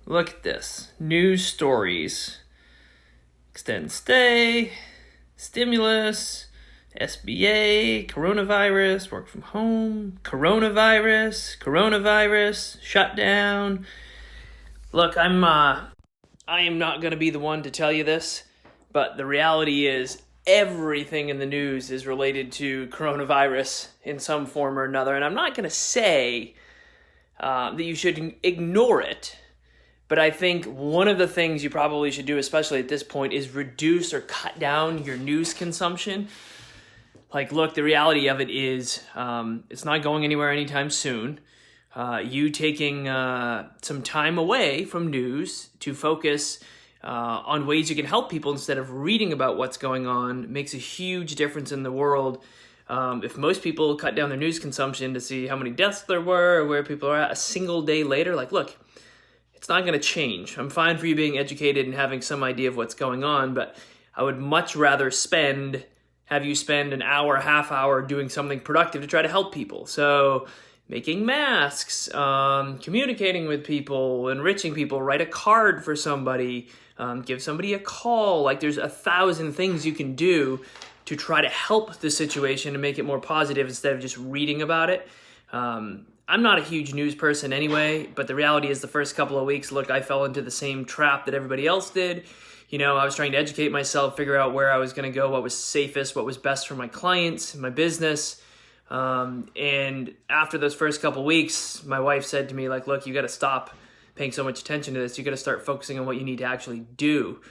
Look at this. News stories. Extend stay, stimulus, SBA, coronavirus, work from home, coronavirus, shutdown. Look, I am not going to be the one to tell you this, but the reality is everything in the news is related to coronavirus in some form or another. And I'm not going to say that you should ignore it, but I think one of the things you probably should do, especially at this point, is reduce or cut down your news consumption. Like, look, the reality of it is it's not going anywhere anytime soon. You taking some time away from news to focus on ways you can help people instead of reading about what's going on makes a huge difference in the world. If most people cut down their news consumption to see how many deaths there were or where people are at a single day later, like, look, it's not going to change. I'm fine for you being educated and having some idea of what's going on, but I would much rather have you spend an hour, half hour doing something productive to try to help people. So making masks, communicating with people, enriching people, write a card for somebody, give somebody a call. Like, there's 1,000 things you can do to try to help the situation and make it more positive instead of just reading about it. I'm not a huge news person anyway, but the reality is the first couple of weeks, look, I fell into the same trap that everybody else did. You know, I was trying to educate myself, figure out where I was going to go, what was safest, what was best for my clients, my business. And after those first couple of weeks, my wife said to me, like, look, you got to stop paying so much attention to this. You got to start focusing on what you need to actually do.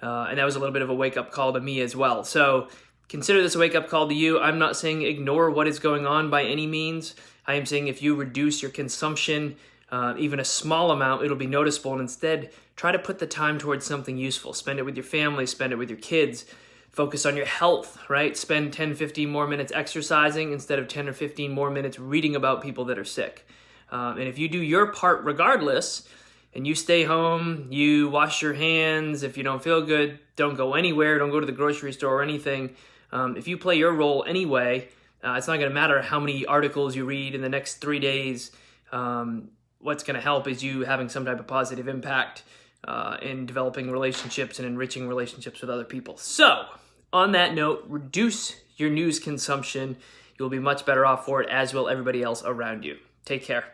And that was a little bit of a wake-up call to me as well. So consider this a wake-up call to you. I'm not saying ignore what is going on by any means. I am saying if you reduce your consumption, even a small amount, it'll be noticeable. And instead, try to put the time towards something useful. Spend it with your family, spend it with your kids. Focus on your health, right? Spend 10, 15 more minutes exercising instead of 10 or 15 more minutes reading about people that are sick. And if you do your part regardless, and you stay home, you wash your hands, if you don't feel good, don't go anywhere, don't go to the grocery store or anything. If you play your role anyway, it's not going to matter how many articles you read in the next 3 days. What's going to help is you having some type of positive impact in developing relationships and enriching relationships with other people. So, on that note, reduce your news consumption. You'll be much better off for it, as will everybody else around you. Take care.